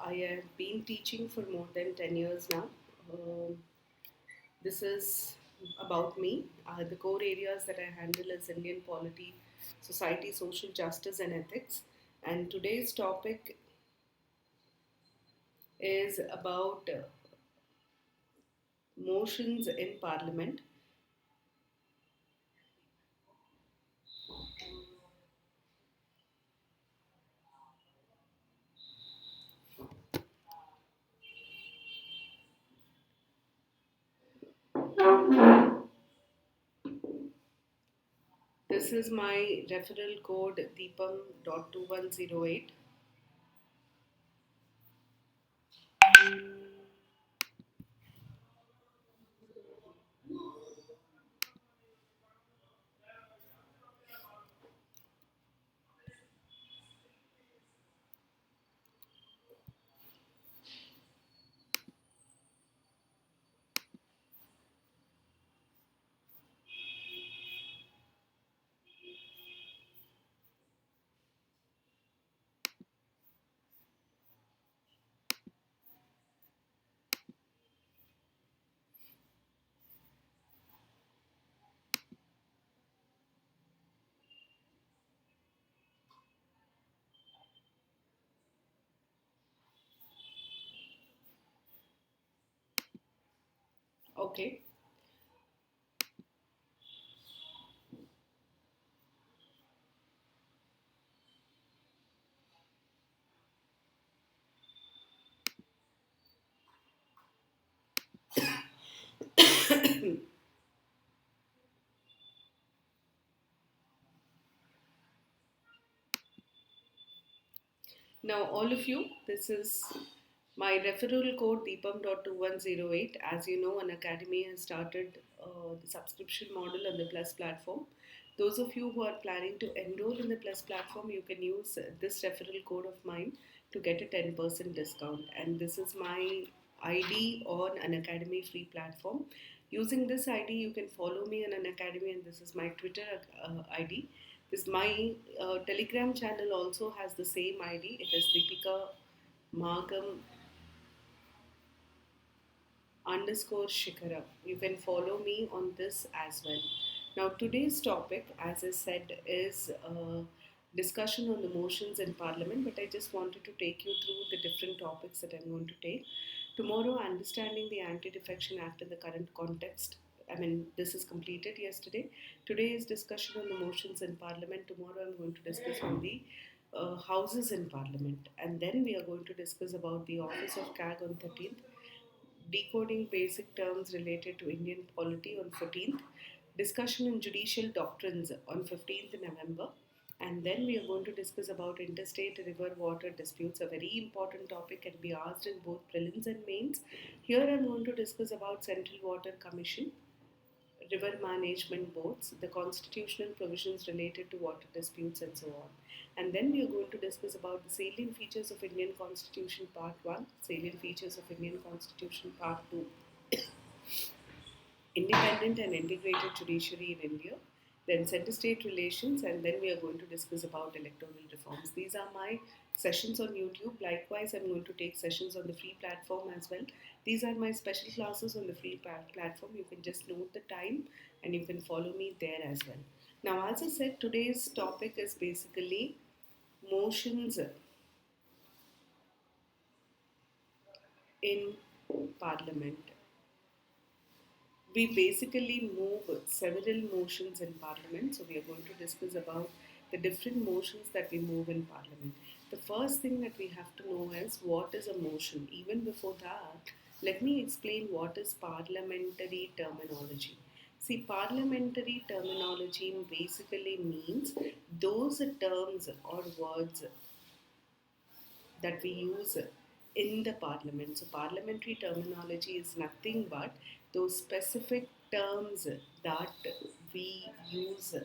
I have been teaching for more than 10 years now. This is about me. The core areas that I handle is Indian polity, society, social justice, and ethics. And today's topic is about motions in parliament. This is my referral code Deepam.2108. Okay. Now, all of you, this is my referral code Deepam.2108. As you know, Unacademy has started the subscription model on the Plus platform. Those of you who are planning to enroll in the Plus platform, you can use this referral code of mine to get a 10% discount. And this is my ID on Unacademy free platform. Using this ID, you can follow me on Unacademy, and this is my Twitter ID. This my Telegram channel also has the same ID. It is Deepika Magham underscore Shikara. You can follow me on this as well. Now, today's topic, as I said, is discussion on the motions in Parliament, but I just wanted to take you through the different topics that I'm going to take. Tomorrow, understanding the Anti Defection Act in the current context. I mean, this is completed yesterday. Today is discussion on the motions in Parliament. Tomorrow, I'm going to discuss on the houses in Parliament, and then we are going to discuss about the office of CAG on 13th, decoding basic terms related to Indian polity on 14th, discussion on judicial doctrines on 15th November, and then we are going to discuss about interstate river water disputes, a very important topic, can be asked in both prelims and mains. Here I am going to discuss about Central Water Commission, river management boards, the constitutional provisions related to water disputes, and so on. And then we are going to discuss about the salient features of Indian Constitution Part 1, salient features of Indian Constitution Part 2, independent and integrated judiciary in India, then center state relations, and then we are going to discuss about electoral reforms. These are my sessions on YouTube. Likewise, I'm going to take sessions on the free platform as well. These are my special classes on the free platform. You can just note the time and you can follow me there as well. Now, as I said, today's topic is basically motions in Parliament. We basically move several motions in Parliament. So we are going to discuss about the different motions that we move in Parliament. The first thing that we have to know is what is a motion. Even before that, let me explain what is parliamentary terminology. See, parliamentary terminology basically means those terms or words that we use in the parliament. So, parliamentary terminology is nothing but those specific terms that we use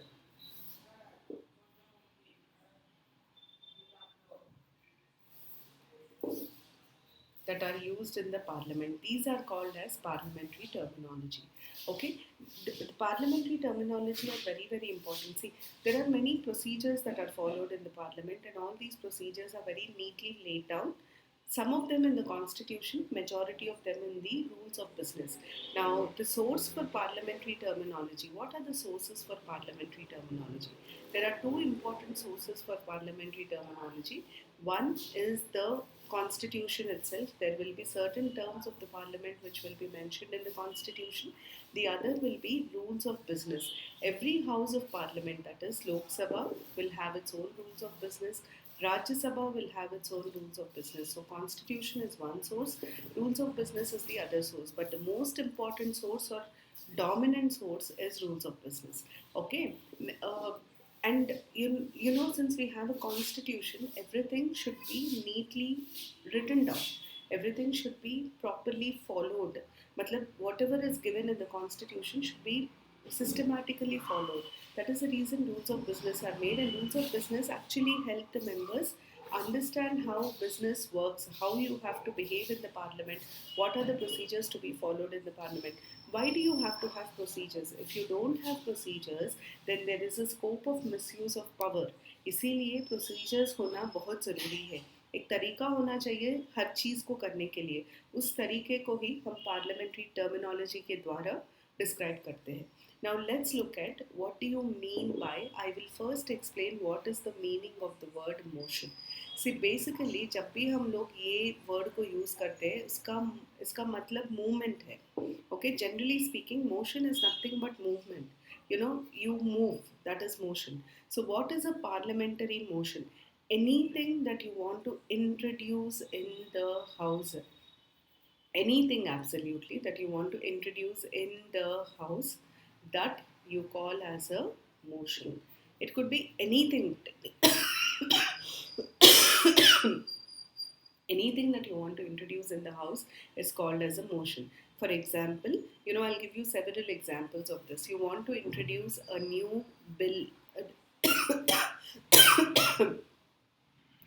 that are used in the parliament. These are called as parliamentary terminology. Okay, the parliamentary terminology are very, very important. See, there are many procedures that are followed in the parliament, and all these procedures are very neatly laid down some of them in the constitution, majority of them in the rules of business. Now, the source for parliamentary terminology. What are the sources for parliamentary terminology? There are two important sources for parliamentary terminology. One is the constitution itself. There will be certain terms of the parliament which will be mentioned in the constitution. The other will be rules of business. Every house of parliament, that is Lok Sabha, will have its own rules of business. Rajya Sabha will have its own rules of business. So, constitution is one source, rules of business is the other source. But the most important source or dominant source is rules of business. Okay, and since we have a constitution, everything should be neatly written down. Everything should be properly followed. Matlab, whatever is given in the constitution should be systematically followed. That is the reason rules of business are made, and rules of business actually help the members understand how business works, how you have to behave in the parliament, what are the procedures to be followed in the parliament. Why do you have to have procedures? If you don't have procedures, then there is a scope of misuse of power. इसीलिए procedures होना बहुत ज़रूरी है. एक तरीका होना चाहिए हर चीज़ को करने के लिए. उस तरीके को ही हम parliamentary terminology के द्वारा describe करते हैं. Now let's look at what do you mean by. I will first explain what is the meaning of the word motion. See, basically जब भी हम लोग ये word को use करते हैं, इसका इसका मतलब movement है. Okay, generally speaking, motion is nothing but movement. You move, that is motion. So what is a parliamentary motion? Anything that you want to introduce in the house, anything absolutely that you want to introduce in the house, that you call as a motion. It could be anything. Anything that you want to introduce in the house is called as a motion. For example, I'll give you several examples of this. You want to introduce a new bill.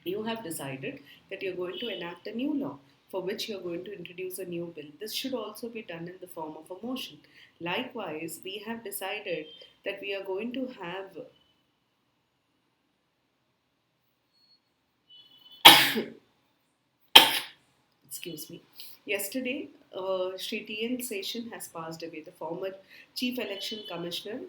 You have decided that you're going to enact a new law for which you're going to introduce a new bill. This should also be done in the form of a motion. Likewise, we have decided that we are going to have excuse me. Yesterday, Sri T.N. Session has passed away, the former Chief Election Commissioner,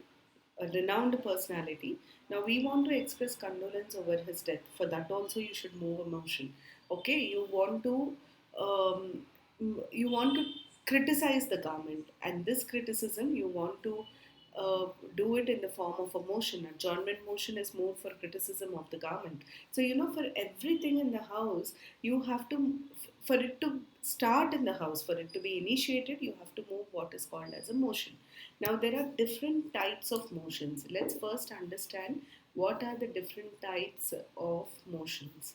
a renowned personality. Now, we want to express condolence over his death. For that also, you should move a motion. Okay, um, you want to criticize the government, and this criticism you want to do it in the form of a motion. Adjournment motion is more for criticism of the government. So for everything in the house, you have to, for it to start in the house, for it to be initiated, you have to move what is called as a motion. Now there are different types of motions. Let's first understand what are the different types of motions.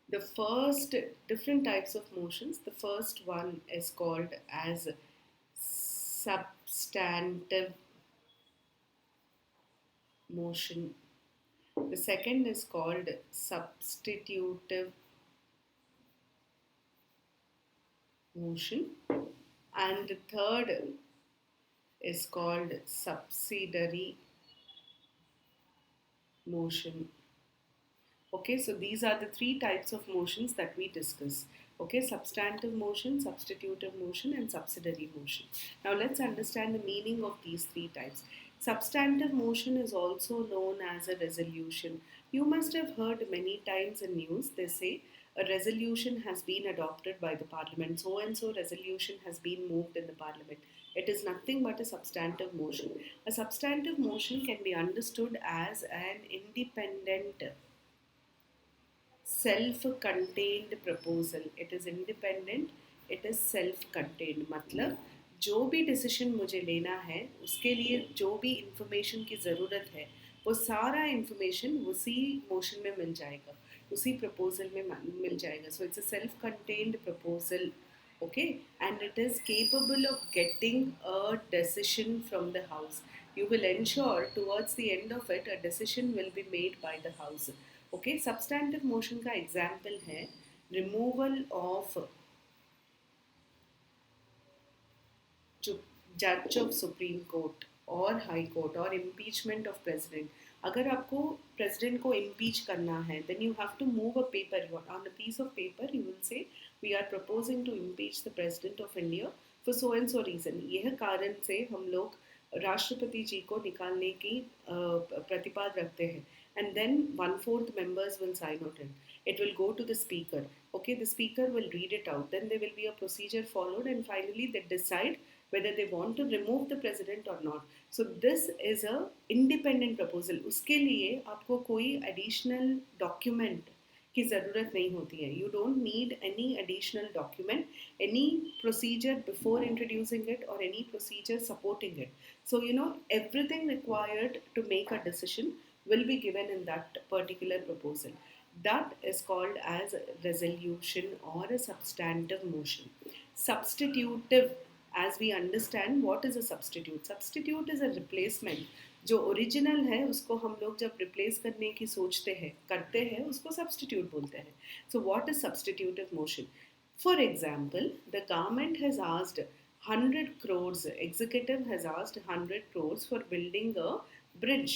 The first different types of motions, the first one is called as substantive motion. The second is called substitutive motion, and the third is called subsidiary motion. Okay, so these are the three types of motions that we discuss. Okay, substantive motion, substitutive motion, and subsidiary motion. Now let's understand the meaning of these three types. Substantive motion is also known as a resolution. You must have heard many times in news, they say a resolution has been adopted by the parliament, so and so resolution has been moved in the parliament. It is nothing but a substantive motion. A substantive motion can be understood as an independent self-contained proposal. It is independent, it is self-contained. मतलब जो भी decision मुझे लेना है उसके लिए जो भी इंफॉर्मेशन की ज़रूरत है वो सारा इंफॉर्मेशन उसी मोशन में मिल जाएगा, उसी प्रपोजल में मिल जाएगा. So it's a self-contained proposal. Okay, and it is capable of getting a decision from the house. You will ensure towards the end of it a decision will be made by the house. Okay, substantive motion का example है removal of judge of Supreme Court or High Court or impeachment of president. अगर आपको president को impeach करना है, then you have to move a paper on a piece of paper, you will say we are proposing to impeach the president of India for so and so reason. यह कारण से हम लोग राष्ट्रपति जी को निकालने की प्रतिपाद रखते हैं, and then one fourth members will sign on it. It will go to the speaker. Okay, the speaker will read it out. Then there will be a procedure followed, and finally they decide whether they want to remove the president or not. So this is a independent proposal. उसके लिए आपको कोई additional document की ज़रूरत नहीं होती है. You don't need any additional document, any procedure before introducing it or any procedure supporting it. So everything required to make a decision will be given in that particular proposal. That is called as resolution or a substantive motion. Substitutive, as we understand, what is a substitute? Substitute is a replacement. जो original है उसको हम लोग जब replace करने की सोचते हैं, करते हैं, उसको सब्सटीट्यूट बोलते हैं. So what is substitutive motion? For example, the government has asked 100 crores, executive has asked 100 crores for building a bridge.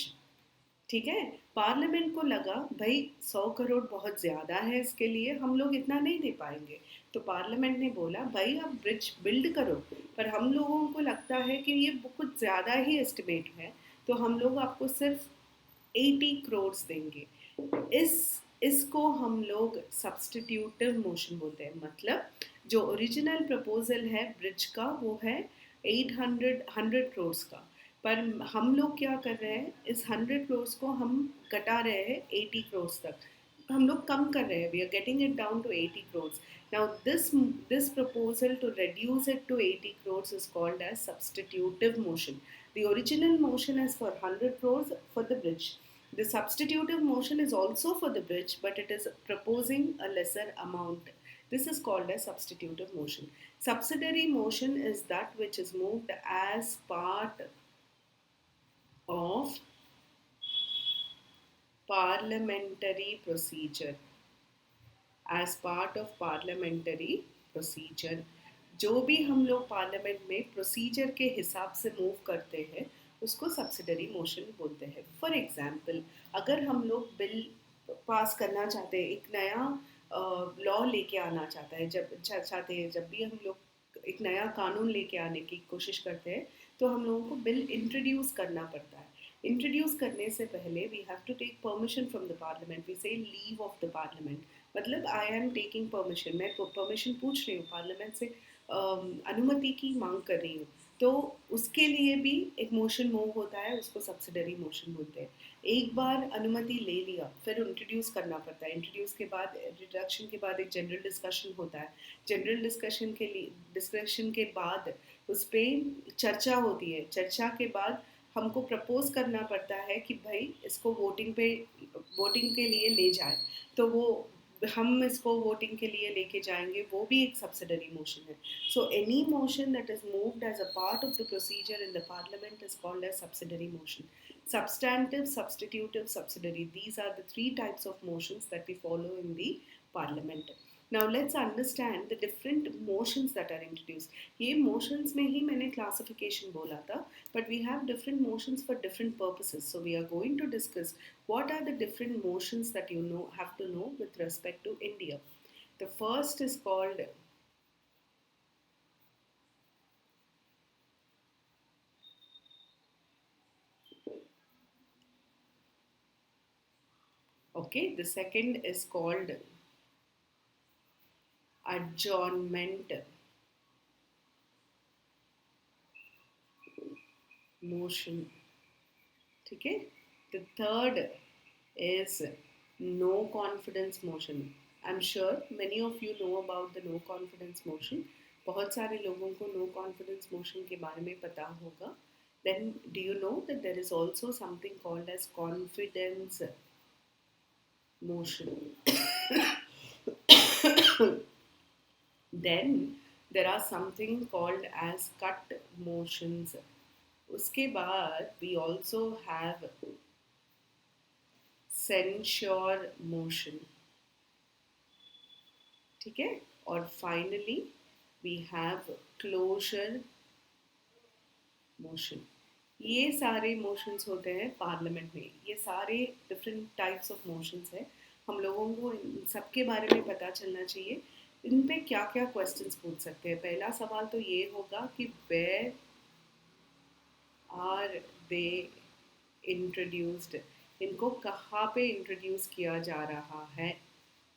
ठीक है, पार्लियामेंट को लगा भाई 100 करोड़ बहुत ज़्यादा है, इसके लिए हम लोग इतना नहीं दे पाएंगे. तो पार्लियामेंट ने बोला भाई आप ब्रिज बिल्ड करो, पर हम लोगों को लगता है कि ये कुछ ज़्यादा ही एस्टिमेट है, तो हम लोग आपको सिर्फ 80 करोड़ देंगे. इस इसको हम लोग सब्सटीट्यूटिव मोशन बोलते हैं. मतलब जो ओरिजिनल प्रपोजल है ब्रिज का वो है 100 करोड़ का, पर हम लोग क्या कर रहे हैं, इस 100 करोड़ को हम घटा रहे हैं 80 करोड़ तक. हम लोग कम कर रहे हैं, we are getting it down to 80 crore. Now this proposal to reduce it to 80 crores is called as substitutive motion. The original motion is for 100 crores for the bridge. The substitutive motion is also for the bridge, but it is proposing a lesser amount. This is called as substitutive motion. Subsidiary motion is that which is moved as part of parliamentary procedure. As part of parliamentary procedure, जो भी हम लोग parliament में procedure के हिसाब से move करते हैं उसको सब्सिडरी मोशन बोलते हैं. फॉर एग्जाम्पल, अगर हम लोग बिल पास करना चाहते हैं, एक नया लॉ लेके आना चाहते हैं, जब भी हम लोग एक नया कानून लेके आने की कोशिश करते हैं तो हम लोगों को बिल इंट्रोड्यूस करना पड़ता है. इंट्रोड्यूस करने से पहले we have to take permission from the parliament. We say leave of the parliament. मतलब आई एम टेकिंग परमिशन, मैं परमिशन पूछ रही हूँ पार्लियामेंट से, अनुमति की मांग कर रही हूँ. तो उसके लिए भी एक मोशन मूव होता है, उसको सब्सिडरी मोशन बोलते हैं. एक बार अनुमति ले लिया, फिर इंट्रोड्यूस करना पड़ता है. इंट्रोड्यूस के बाद, रिडक्शन के बाद एक जनरल डिस्कशन होता है. जनरल डिस्कशन के बाद उस पर चर्चा होती है. चर्चा के बाद हमको प्रपोज करना पड़ता है कि भाई इसको वोटिंग के लिए ले जाए. तो वो हम इसको वोटिंग के लिए लेके जाएंगे, वो भी एक सब्सिडरी मोशन है. So any motion that is moved as a part of the procedure in the parliament is called as subsidiary motion. Substantive, substitutive, subsidiary, these are the three types of motions that we follow in the parliament. Now let's understand the different motions that are introduced. ये motions में ही मैंने classification बोला था, but we have different motions for different purposes. So we are going to discuss what are the different motions that you have to know with respect to India. The first is called the second is called adjournment motion. ठीक है. The third is no confidence motion. I'm sure many of you know about the no confidence motion. बहुत सारे लोगों को no confidence motion के बारे में पता होगा. Then do you know that there is also something called as confidence motion? Then there are something called as cut motions. उसके बाद we also have censure motion. ठीक है. और finally we have closure motion. ये सारे motions होते हैं parliament में, ये सारे डिफरेंट टाइप्स ऑफ मोशंस हैं। हम लोगों को इन सब के बारे में पता चलना चाहिए। इन पे क्या क्या क्वेश्चंस पूछ सकते हैं। पहला सवाल तो ये होगा कि वेयर आर दे इंट्रोड्यूस्ड, इनको कहाँ पे इंट्रोड्यूस किया जा रहा है।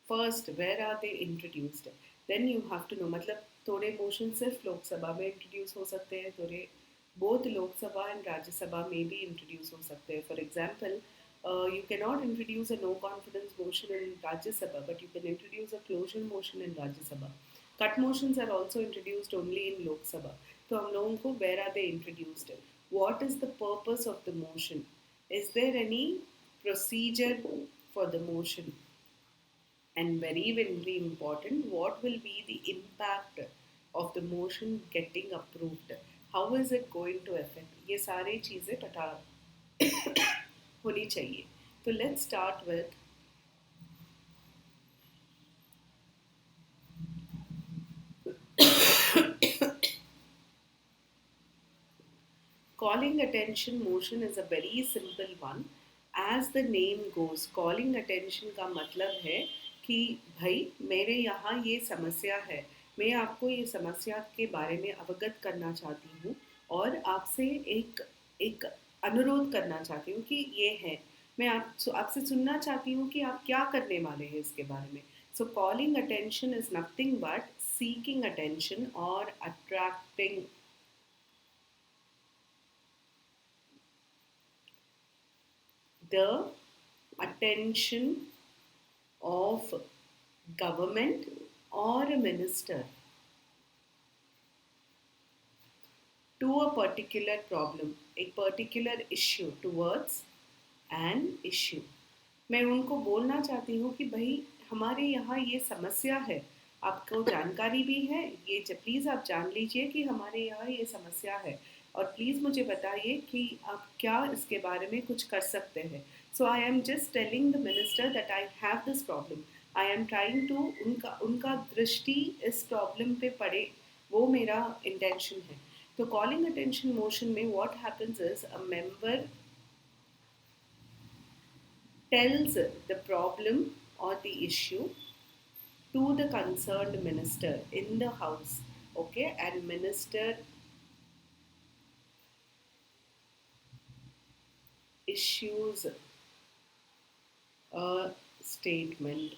First, where are they introduced, then you have to know, मतलब थोड़े मोशन सिर्फ लोकसभा में इंट्रोड्यूस हो सकते हैं, थोड़े बोथ लोकसभा एंड राज्यसभा में भी इंट्रोड्यूस हो सकते हैं। For example, you cannot introduce a no confidence motion in Rajya Sabha, but you can introduce a closure motion in Rajya Sabha. Cut motions are also introduced only in Lok Sabha. तो हम लोगों को where are they introduced? What is the purpose of the motion? Is there any procedure for the motion? And very very important, what will be the impact of the motion getting approved? How is it going to affect? ये सारी चीज़ें पता होनी चाहिए। तो let's start with calling attention motion is a very simple one. As the name goes, calling attention का मतलब है कि भाई मेरे यहाँ ये समस्या है, मैं आपको ये समस्या के बारे में अवगत करना चाहती हूँ और आपसे एक एक अनुरोध करना चाहती हूँ कि ये है, मैं आपसे सुनना चाहती हूँ कि आप क्या करने वाले हैं इसके बारे में। So calling attention is nothing but seeking attention और attracting the attention of government or a minister to a particular problem, a particular issue, towards an issue. मैं उनको बोलना चाहती हूँ कि भाई हमारे यहाँ ये समस्या है, आपको जानकारी भी है, ये प्लीज़ आप जान लीजिए कि हमारे यहाँ ये समस्या है और प्लीज़ मुझे बताइए कि आप क्या इसके बारे में कुछ कर सकते हैं। So I am just telling the minister that I have this problem, I am trying to, उनका उनका दृष्टि इस प्रॉब्लम पे पड़े, वो मेरा इंटेंशन है। तो कॉलिंग अटेंशन मोशन में what happens is a member tells the problem or the issue to the concerned minister in the house, okay, and minister issues a statement.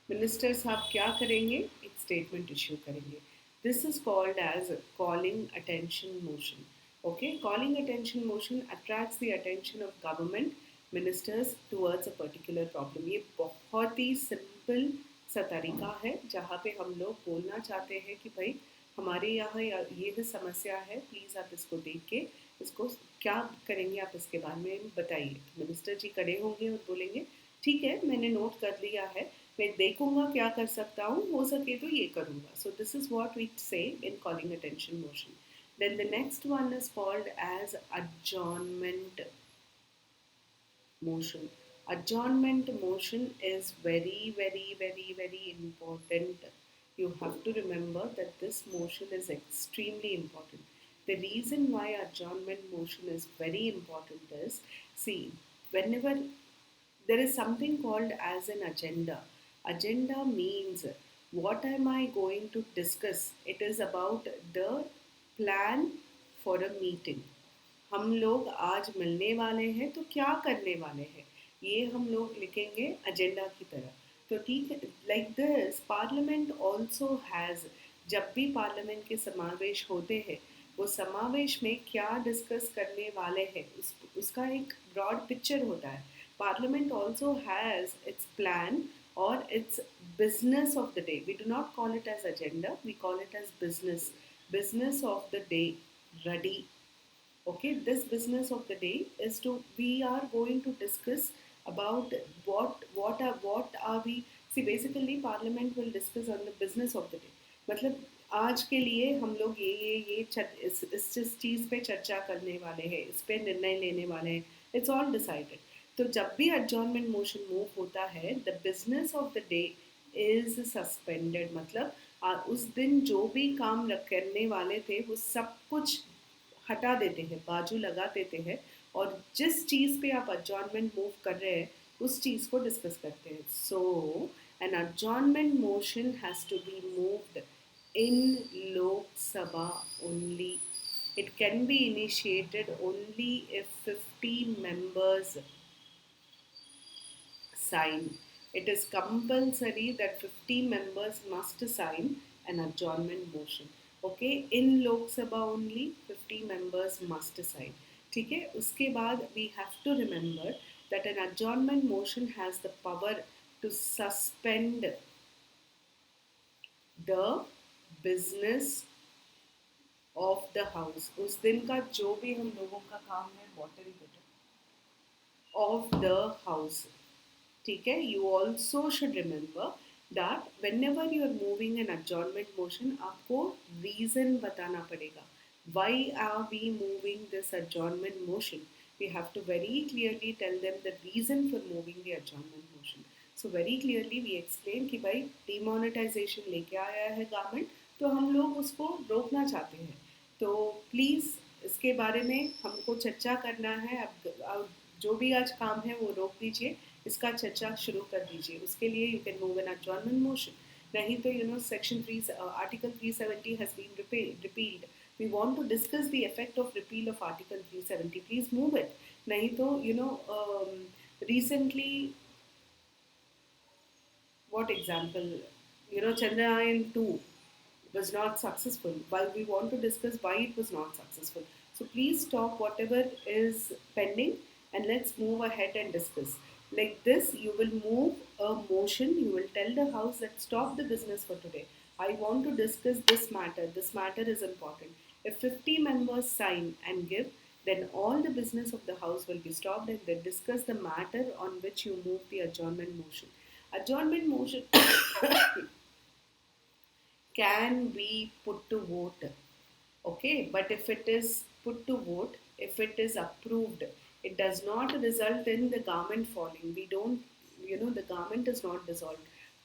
Minister साहब क्या करेंगे, एक स्टेटमेंट इश्यू करेंगे। This is called as calling attention motion. Okay, calling attention motion attracts the attention of government ministers towards a particular problem. ये बहुत ही simple सा तरीका है जहाँ पे हम लोग बोलना चाहते हैं कि भाई हमारे यहाँ ये समस्या है, प्लीज़ आप इसको देख के इसको क्या करेंगे, आप इसके बारे में बताइए। मिनिस्टर जी खड़े होंगे और बोलेंगे ठीक है, मैंने नोट कर लिया है, मैं देखूंगा क्या कर सकता हूँ, हो सके तो ये करूँगा। So this is what we say in calling attention motion. Then the next one is called as adjournment motion. Adjournment motion is very, very, very, very important. You have to remember that this motion is extremely important. The reason why adjournment motion is very important is, see, whenever there is something called as an agenda. Agenda means what am I going to discuss? It is about the plan for a meeting. हम लोग आज मिलने वाले हैं तो क्या करने वाले हैं, ये हम लोग लिखेंगे एजेंडा की तरह। तो ठीक है, like this parliament also has, जब भी पार्लियामेंट के समावेश होते हैं, वो समावेश में क्या डिस्कस करने वाले हैं उसका एक ब्रॉड पिक्चर होता है। Parliament also has its plan or its business of the day. We do not call it as agenda, we call it as business. Business of the day, ready. Okay, this business of the day is to, we are going to discuss about what are we, see basically parliament will discuss on the business of the day, मतलब आज के लिए हम लोग इस चीज़ पे चर्चा करने वाले हैं, इस पे निर्णय लेने वाले हैं, इट्स ऑल डिसाइडेड। तो जब भी adjournment motion मूव होता है, the business of the day is suspended, मतलब उस दिन जो भी काम करने वाले थे वो सब कुछ हटा देते हैं, बाजू लगा देते हैं, और जिस चीज़ पे आप adjournment मूव कर रहे हैं उस चीज़ को डिस्कस करते हैं. So an adjournment motion has to be moved in Lok Sabha only. It can be initiated only if 50 members sign. It is compulsory that 50 members must sign an adjournment motion. Okay, in Lok Sabha only 50 members must sign. ठीक है, उसके बाद we have to remember that an adjournment motion has the power to suspend the business of the house. उस दिन का जो भी हम लोगों का काम है, water of the house. ठीक है, you also should remember that whenever you are moving an adjournment motion, आपको reason बताना पड़ेगा. Why are we moving this adjournment motion? We have to very clearly tell them the reason for moving the adjournment motion. So very clearly we explain कि भाई demonetization लेके आया है government, तो हम लोग उसको रोकना चाहते हैं. तो प्लीज़ इसके बारे में हमको चर्चा करना है. अब जो भी आज काम है वो रोक दीजिए, इसका चर्चा शुरू कर दीजिए. उसके लिए you can move an adjournment motion. नहीं तो section 3 article 370 has been repealed. We want to discuss the effect of repeal of article 370. Please move it. नहीं तो recently, what example, Chandrayaan 2 was not successful. While we want to discuss why it was not successful. So please stop whatever is pending and let's move ahead and discuss. Like this, you will move a motion, you will tell the house that stop the business for today. I want to discuss this matter. This matter is important. If 50 members sign and give, then all the business of the house will be stopped and they discuss the matter on which you move the adjournment motion. Adjournment motion can be put to vote. Okay, but if it is put to vote, if it is approved, it does not result in the government falling. We don't, the government is not dissolved.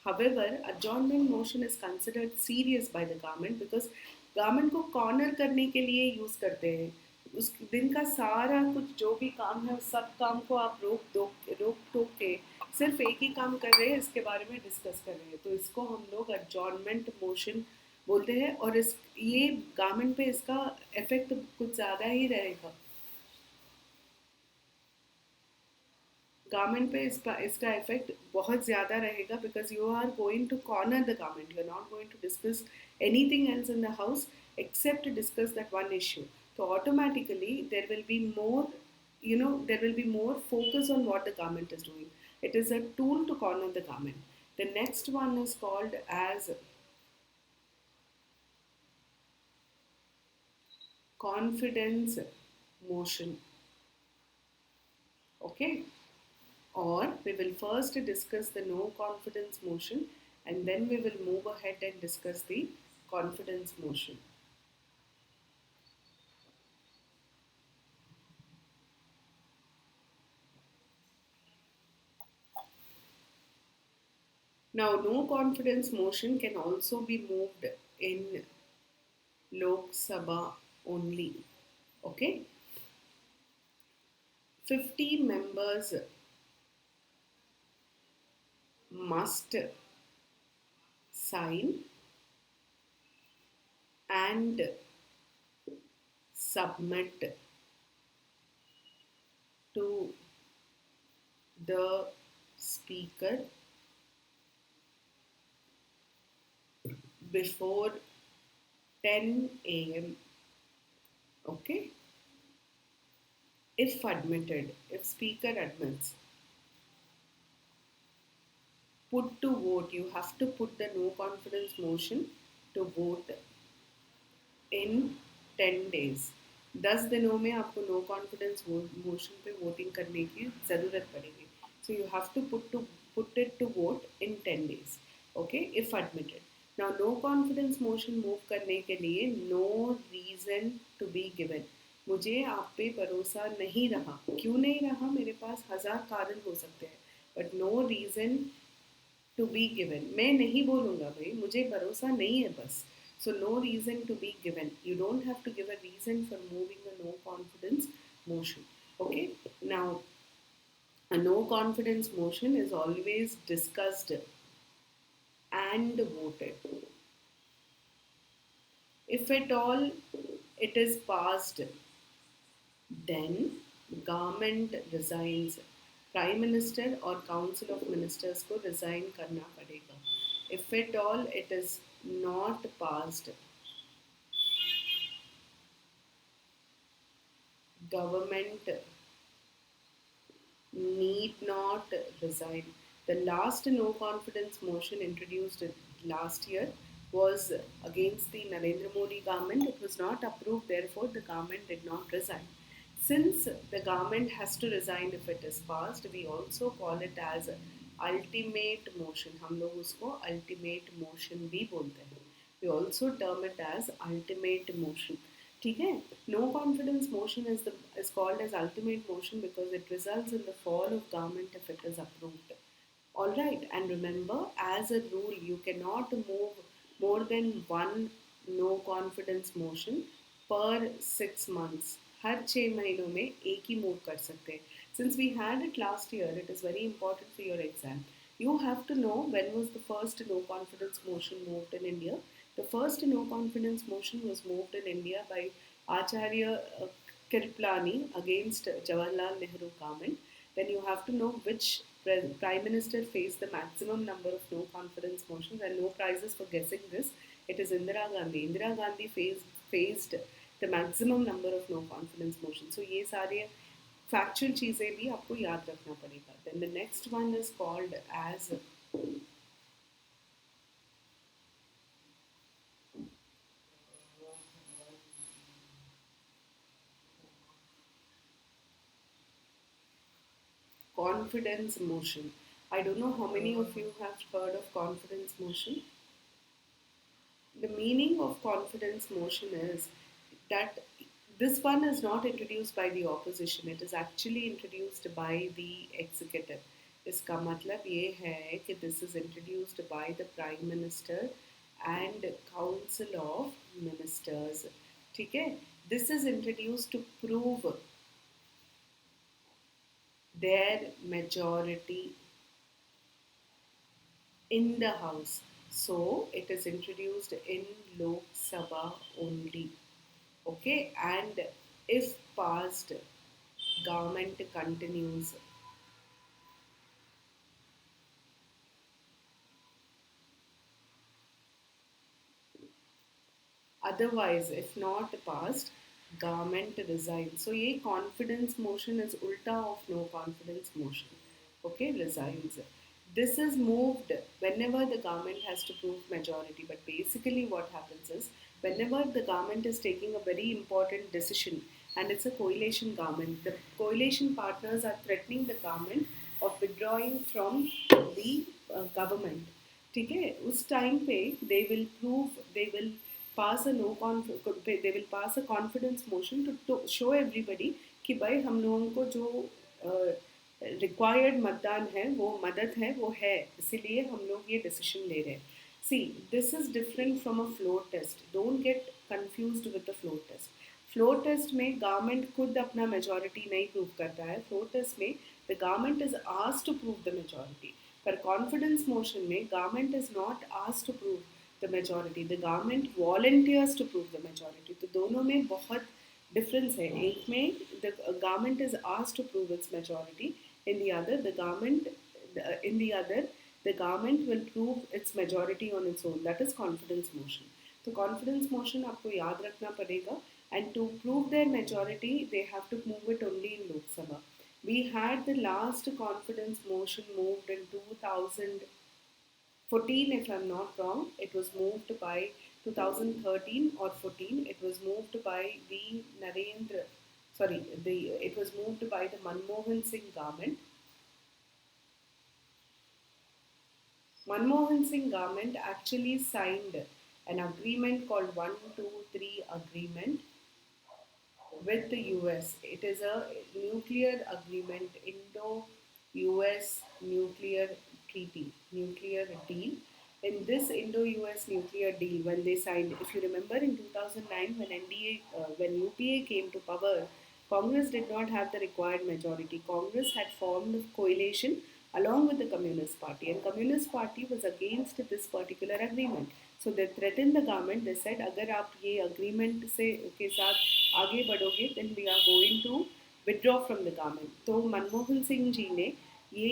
However, adjournment motion is considered serious by the government because government को corner करने के लिए use करते हैं. उस दिन का सारा कुछ जो भी काम है उस सब काम को आप रोक टोक के सिर्फ एक ही काम कर रहे हैं, इसके बारे में डिस्कस कर रहे हैं. तो इसको हम लोग adjournment motion बोलते हैं. और ये गवर्नमेंट पे इसका इफेक्ट कुछ ज़्यादा ही रहेगा. गवर्नमेंट पे इसका इफेक्ट बहुत ज़्यादा रहेगा because you are going to corner the government. You are not going to discuss anything else in the house except discuss that one issue. तो automatically there will be more focus on what the government is doing. It is a tool to corner the government. The next one is called as confidence motion. Okay, or we will first discuss the no confidence motion and then we will move ahead and discuss the confidence motion. Now no confidence motion can also be moved in Lok Sabha only. Okay, 50 members must sign and submit to the speaker before 10 a.m. Okay, if admitted, if speaker admits. Put to vote, you have to put the no confidence motion to vote in 10 days. 10 दिनों में आपको no confidence motion पे voting करने की ज़रूरत पड़ेगी. So you have to put it to vote in 10 days. Okay, if admitted. Now no confidence motion move करने के लिए no reason to be given. मुझे आप पे भरोसा नहीं रहा. क्यों नहीं रहा? मेरे पास 1000 कारण हो सकते हैं, but no reason to be given. मैं नहीं बोलूँगा भाई मुझे भरोसा नहीं है बस. So no reason to be given. You don't have to give a reason for moving a no confidence motion. Okay. Now, a no confidence motion is always discussed and voted. If at all it is passed, then government resigns. Prime Minister or Council of Ministers को resign करना पड़ेगा. If at all it is not passed, government need not resign. The last no confidence motion introduced last year was against the Narendra Modi government. It was not approved, therefore, the government did not resign. Since the government has to resign if it is passed, we also call it as ultimate motion. हम लोग उसको ultimate motion भी बोलते हैं. We also term it as ultimate motion. ठीक है. No confidence motion is called as ultimate motion because it results in the fall of government if it is approved. All right, and remember, as a rule, you cannot move more than one no confidence motion per 6 months. हर 6 महीनों में एक ही move कर सकते हैं. Since we had it last year, it is very important for your exam. You have to know when was the first no confidence motion moved in India. The first no confidence motion was moved in India by Acharya Kirplani against Jawaharlal Nehru government. Then you have to know which Prime Minister faced the maximum number of no confidence motions, and no prizes for guessing this. It is Indira Gandhi. Indira Gandhi faced the maximum number of no confidence motions. So ये सारे factual चीज़ें भी आपको याद रखना पड़ेगा. Then the next one is called as confidence motion. I don't know how many of you have heard of confidence motion. The meaning of confidence motion is that this one is not introduced by the opposition, it is actually introduced by the executive. इसका मतलब ये है कि this is introduced by the Prime Minister and Council of Ministers. ठीक है. This is introduced to prove their majority in the house. So it is introduced in Lok Sabha only. Okay, and if passed, government continues. Otherwise, if not passed, government resigns. So ये confidence motion is ulta of no confidence motion. Okay, resigns. This is moved whenever the government has to prove majority. But basically what happens is, whenever the government is taking a very important decision and it's a coalition government, the coalition partners are threatening the government of withdrawing from the government. ठीक है. उस time पे they will pass a no they will pass a confidence motion to show everybody कि भाई हम लोगों को जो रिक्वायर्ड मतदान है वो मदद है वो है, इसीलिए हम लोग ये डिसीजन ले रहे हैं. See this is different from a floor test. Don't get confused with the floor test. Floor test में गवर्नमेंट खुद अपना मेजॉरिटी नहीं प्रूव करता है. फ्लोर टेस्ट में the government is asked to prove the majority. पर कॉन्फिडेंस मोशन में government is not asked to prove the majority, the government volunteers to prove the majority. तो दोनों में बहुत डिफरेंस है. एक में the government is asked to prove its majority, in the other the government will prove its majority on its own. That is confidence motion. So confidence motion आपको याद रखना पड़ेगा, and to prove their majority they have to move it only in Lok Sabha. We had the last confidence motion moved in 2014 if I'm not wrong. It was moved by 2013 or 14. It was moved by the Narendra it was moved by the Manmohan Singh government. Manmohan Singh government actually signed an agreement called 123 agreement with the US. It is a nuclear agreement, Indo-US nuclear treaty, nuclear deal. In this Indo-US nuclear deal when they signed. If you remember, in 2009, when when UPA came to power, Congress did not have the required majority. Congress had formed a coalition along with the Communist Party, and Communist Party was against this particular agreement. So they threatened the government. They said, "अगर आप ये agreement से के साथ आगे बढ़ोगे, then we are going to withdraw from the government." तो मनमोहन सिंह जी ने ये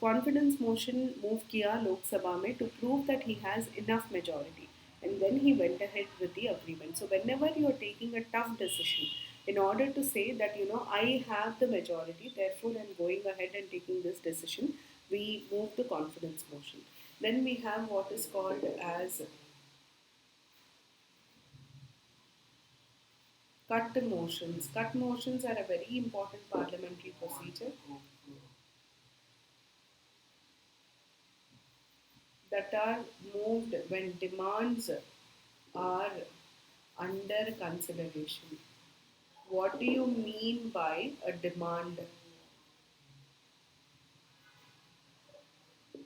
कॉन्फिडेंस मोशन मूव किया लोकसभा में to prove that he has enough majority, and then he went ahead with the agreement. So whenever you are taking a tough decision, in order to say that I have the majority, therefore I'm going ahead and taking this decision, we move the confidence motion. Then we have what is called as cut motions. Cut motions are a very important parliamentary procedure that are moved when demands are under consideration. What do you mean by a demand?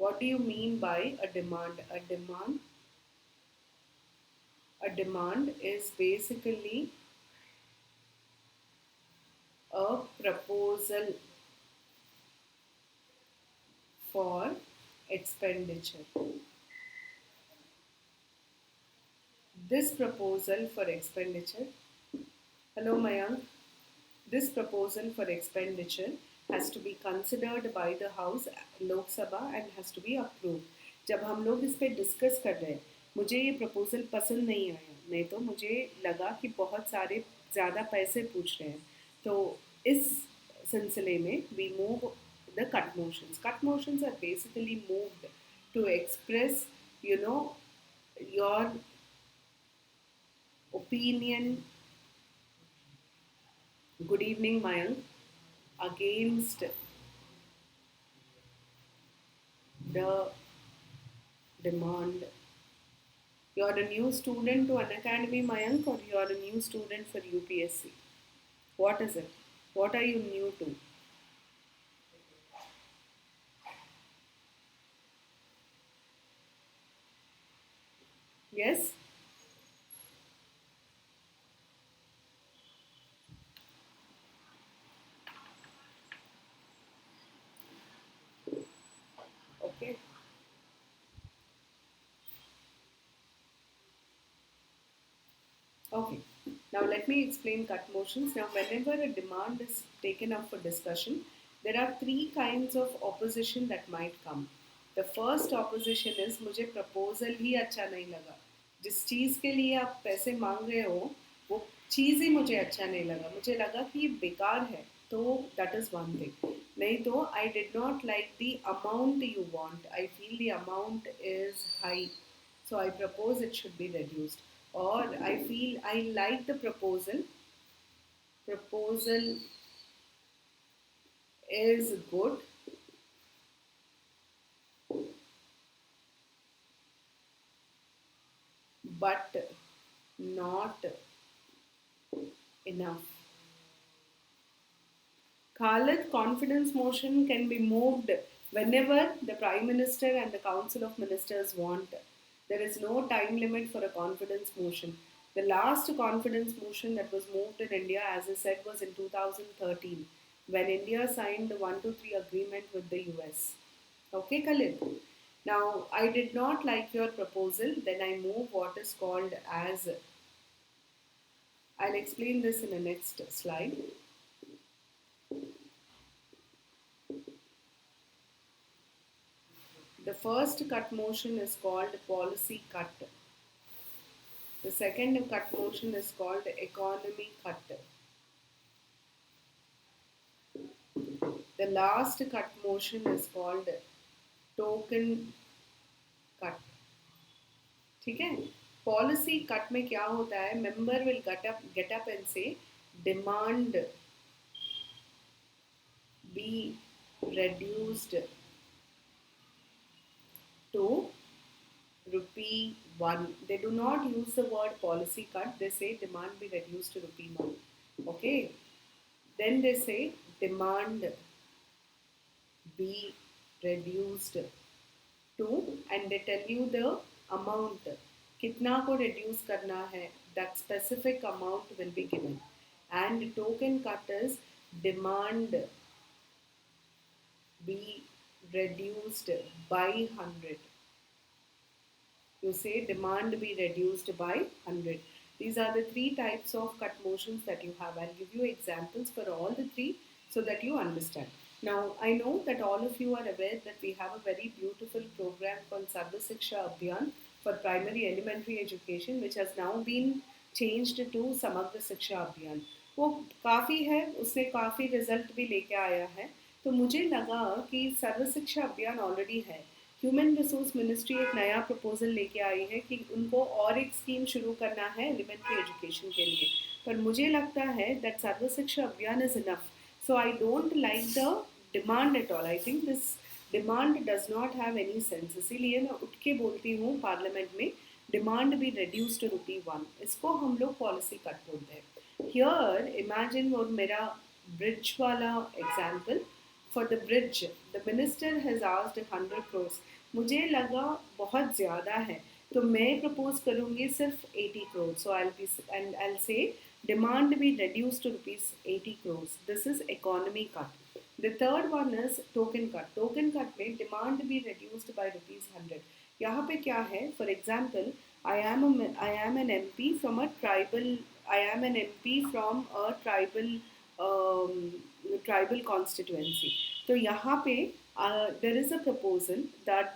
What do you mean by a demand? A demand is basically a proposal for expenditure. This proposal for expenditure, hello Mayank, this proposal for expenditure has to be considered by the House, Lok Sabha, and has to be approved. जब हम लोग इस पे discuss कर रहे हैं, मुझे ये प्रपोजल पसंद नहीं आया, नहीं तो मुझे लगा कि बहुत सारे ज़्यादा पैसे पूछ रहे हैं, तो इस सिलसिले में we move the cut motions. Cut motions are basically moved to express, your opinion. Good evening, Mayank. Against the demand. You're a new student to Unacademy, Mayank, or you're a new student for UPSC? What is it? What are you new to? Yes? Okay. Okay. Now let me explain cut motions. Now whenever a demand is taken up for discussion, there are three kinds of opposition that might come. The first opposition is मुझे proposal ही अच्छा नहीं लगा. जिस चीज़ के लिए आप पैसे मांग रहे हो वो चीज़ ही मुझे अच्छा नहीं लगा. मुझे लगा कि ये बेकार है. तो that is one thing. नहीं तो I did not like the amount you want. I feel the amount is high. So I propose it should be reduced. Or I feel I like the proposal is good, but not enough. Khalid, confidence motion can be moved whenever the Prime Minister and the Council of Ministers want. There is no time limit for a confidence motion. The last confidence motion that was moved in India, as I said, was in 2013 when India signed the 123 agreement with the US. Okay, Khalid? Now, I did not like your proposal, then I move what is called as. I'll explain this in the next slide. The first cut motion is called policy cut. The second cut motion is called economy cut. The last cut motion is called token cut. ठीक है? Policy cut में क्या होता है? Member will get up and say demand be reduced to rupee 1. They do not use the word policy cut. They say demand be reduced to rupee 1. Okay. Then they say demand be reduced to, and they tell you the amount, कितना को reduce करना है, that specific amount will be given. And token cut is demand be reduced by 100. You say demand be reduced by 100. These are the three types of cut motions that you have. I'll give you examples for all the three so that you understand. Now, I know that all of you are aware that we have a very beautiful program called Sarva Shiksha Abhiyan for primary elementary education, which has now been changed to Samagra Shiksha Abhiyan. वो काफ़ी है, उसने काफ़ी result भी लेके आया है. तो मुझे लगा कि सर्व शिक्षा अभियान ऑलरेडी है. ह्यूमन रिसोर्स मिनिस्ट्री एक नया प्रपोजल लेके आई है कि उनको और एक स्कीम शुरू करना है एलिमेंट्री एजुकेशन के लिए. पर मुझे लगता है दैट सर्व शिक्षा अभियान is enough. So I don't like the demand at all. I think this demand does not have any sense. इसीलिए मैं उठ के बोलती हूँ पार्लियामेंट में, डिमांड भी रिड्यूस टू ₹1. इसको हम लोग पॉलिसी कट बोलते हैं. हियर इमेजिन, और मेरा ब्रिज वाला example, for the bridge the minister has asked 100 crores. मुझे लगा बहुत ज़्यादा है, तो मैं प्रपोज करूँगी सिर्फ 80 crores. So I'll say demand be reduced to ₹80 crores. This is economy cut. The third one is token cut. Token cut में demand be reduced by ₹100. यहाँ पे क्या है? For example, I am an MP from a tribal. I am an MP from a tribal constituency. तो यहाँ पे there is a proposal that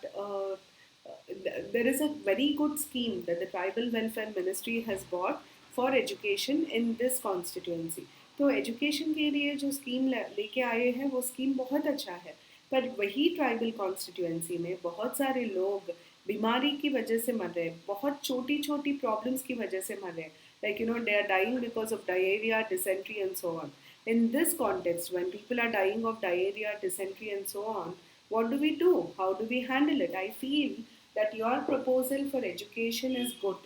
there is a very good scheme that the tribal welfare ministry has brought for education in this constituency. तो education के लिए जो scheme लेके आए हैं वो स्कीम बहुत अच्छा है. पर वही ट्राइबल कॉन्स्टिट्यूएंसी में बहुत सारे लोग बीमारी की वजह से मर रहे हैं, बहुत छोटी छोटी प्रॉब्लम्स की वजह से मर रहे हैं. Like, they are dying because of diarrhea, dysentery and so on. In this context, when people are dying of diarrhea, dysentery and so on, what do we do? How do we handle it? I feel that your proposal for education is good.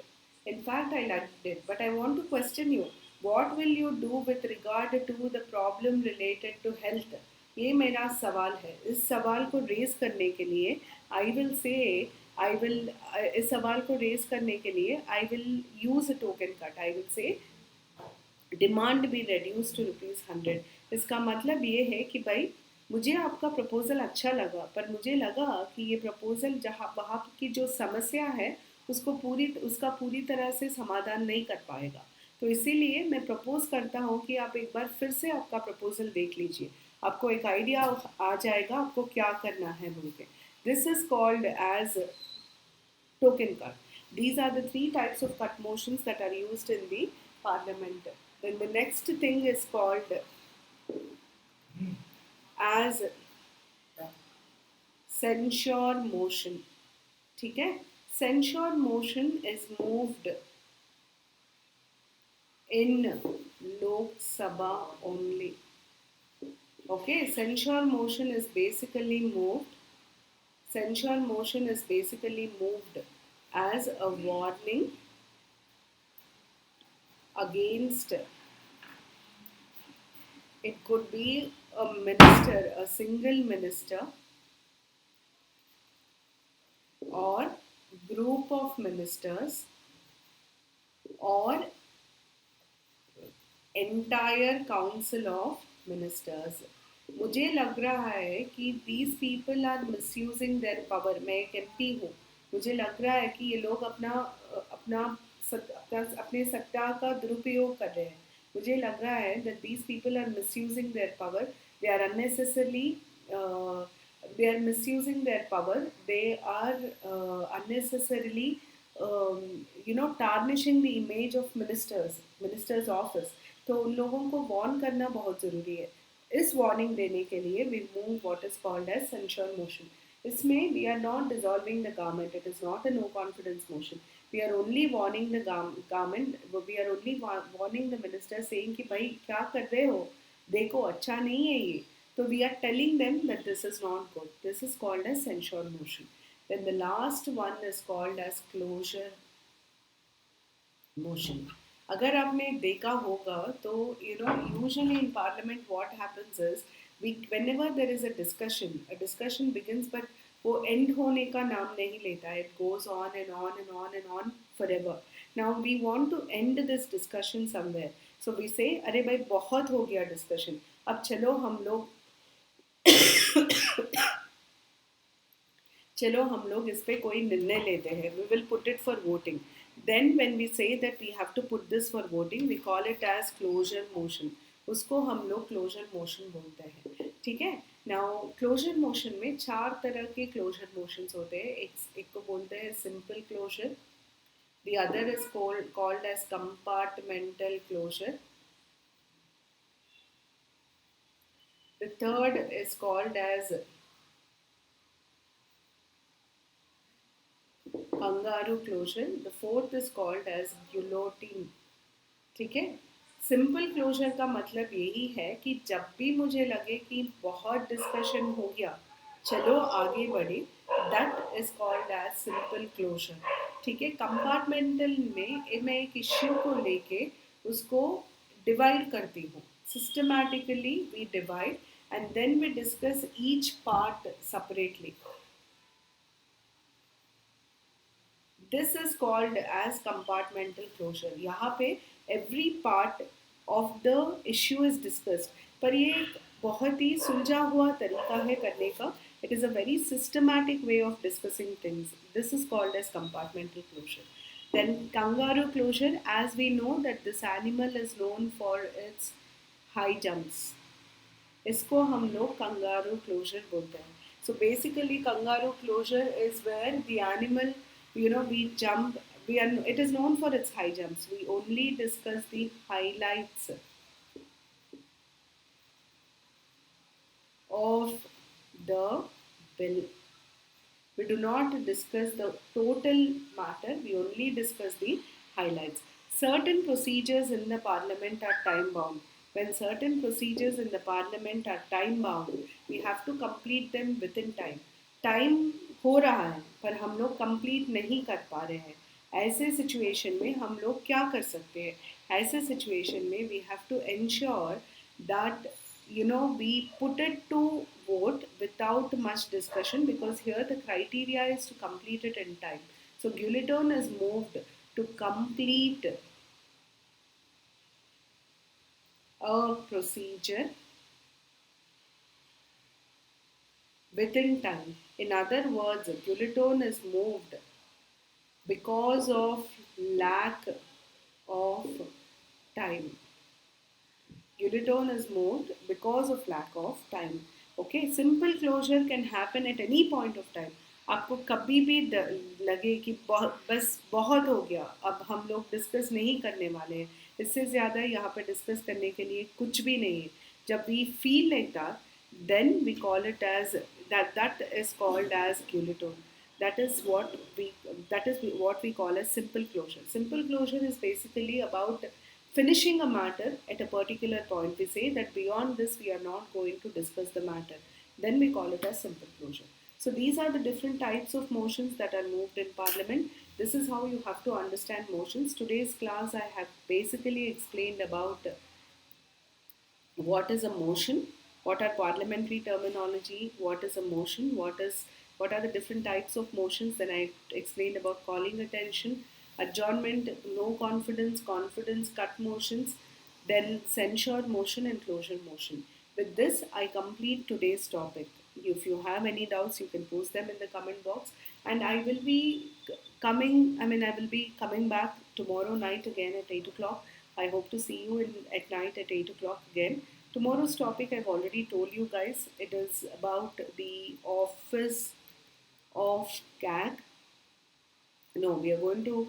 In fact, I liked it. But I want to question you. What will you do with regard to the problem related to health? ये मेरा सवाल है. इस सवाल को raise करने के लिए इस सवाल को रेज करने के लिए I will use a token cut. I will say demand भी reduced to ₹100. इसका मतलब ये है कि भाई मुझे आपका प्रपोज़ल अच्छा लगा, पर मुझे लगा कि ये प्रपोज़ल जहाँ वहाँ की जो समस्या है उसका पूरी तरह से समाधान नहीं कर पाएगा. तो इसीलिए मैं प्रपोज करता हूँ कि आप एक बार फिर से आपका प्रपोज़ल देख लीजिए, आपको एक आइडिया आ जाएगा आपको क्या करना है बोल के. This is called as token cut. These are the three types of cut motions that are used in the parliament. Then the next thing is called as censure motion. ठीक है? Censure motion is moved in Lok Sabha only. Okay, censure motion is basically moved as a warning against, it could be a minister, a single minister or group of ministers or entire council of ministers. मुझे लग रहा है कि these people are misusing their power. मैं एक MP हूँ, मुझे लग रहा है कि ये लोग अपने सत्ता का दुरुपयोग कर रहे हैं. मुझे लग रहा है that these people are misusing their power. They are misusing their power. They are unnecessarily tarnishing the image of minister's office. तो उन लोगों को वार्न करना बहुत ज़रूरी है. इस वार्निंग देने के लिए we move what is called as censure motion. इसमें we are not dissolving the government. It is not a no confidence motion. We are only warning the government. We are only warning the minister saying कि भाई क्या कर रहे हो, देखो अच्छा नहीं है ये. So we are telling them that this is not good. This is called as censure motion. Then the last one is called as closure motion. अगर आपने देखा होगा तो usually in parliament what happens is whenever there is a discussion begins, but वो end होने का नाम नहीं लेता है. It goes on and on and on and on forever. Now we want to end this discussion somewhere. So we say अरे भाई बहुत हो गया डिस्कशन, अब चलो हम लोग इस पे कोई निर्णय लेते हैं. We will put it for voting. Then when we say that we have to put this for voting, we call it as closure motion. उसको हम लोग क्लोजर मोशन बोलते हैं. ठीक है. नाउ क्लोजर मोशन में चार तरह के क्लोजर मोशंस होते हैं. एक को बोलते हैं simple closure. The other is called as compartmental closure. The third is called as kangaroo closure. The fourth is called as guillotine. ठीक है. सिंपल क्लोजर का मतलब यही है कि जब भी मुझे लगे कि बहुत डिस्कशन हो गया, चलो आगे बढ़े, that is called as simple closure. ठीक है. कंपार्टमेंटल में मैं एक इश्यू को लेके उसको डिवाइड करती हूँ. Systematically we divide and then we discuss each part separately. This is called as compartmental closure. यहाँ पे every part of the issue is discussed. पर ये एक बहुत ही सुलझा हुआ तरीका है करने का. It is a very systematic way of discussing things. This is called as compartmental closure. Then kangaroo closure, as we know that this animal is known for its high jumps. इसको हम लोग कंगारू क्लोजर बोलते हैं. So basically kangaroo closure is where the animal, we jump, it is known for its high jumps. We only discuss the highlights of the bill. We do not discuss the total matter, we only discuss the highlights. Certain procedures in the parliament are time bound. When certain procedures in the parliament are time bound, we have to complete them within time. Time हो रहा है पर हम लोग complete नहीं कर पा रहे हैं. ऐसे सिचुएशन में हम लोग क्या कर सकते हैं? ऐसे सिचुएशन में we have to ensure that we put it to vote without much discussion, because here the criteria is to complete it in time. So guillotine is moved to complete a procedure within time. In other words, guillotine is moved because of lack of time. Guillotine is moved because of lack of time. Okay, simple closure can happen at any point of time. आपको कभी भी लगे कि बस बहुत हो गया, अब हम लोग डिस्कस नहीं करने वाले हैं, इससे ज़्यादा यहाँ पे डिस्कस करने के लिए कुछ भी नहीं है. जब we feel like that, then we call it as that is called as guillotine. That is what we call as simple closure. Simple closure is basically about finishing a matter at a particular point. We say that beyond this we are not going to discuss the matter. Then we call it as simple closure. So these are the different types of motions that are moved in Parliament. This is how you have to understand motions. Today's class I have basically explained about what is a motion, what are parliamentary terminology, what is a motion, what are the different types of motions. Then I explained about calling attention, adjournment, no confidence, confidence, cut motions, then censure motion and closure motion. With this, I complete today's topic. If you have any doubts, you can post them in the comment box. And I will be I will be coming back tomorrow night again at 8 o'clock. I hope to see you at night at 8 o'clock again. Tomorrow's topic I've already told you guys. It is about the office of CAG. No, we are going to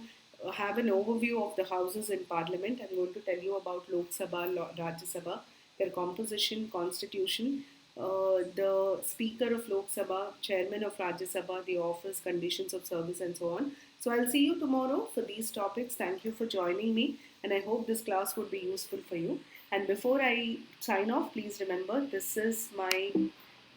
have an overview of the houses in Parliament. I'm going to tell you about Lok Sabha, Rajya Sabha, their composition, constitution, the Speaker of Lok Sabha, Chairman of Rajya Sabha, the office, conditions of service, and so on. So I'll see you tomorrow for these topics. Thank you for joining me, and I hope this class would be useful for you. And before I sign off, please remember this is my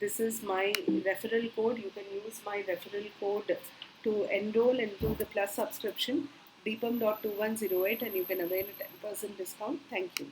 referral code. You can use my referral code to enroll into the Plus subscription, deepam.2108, and you can avail a 10% discount. Thank you.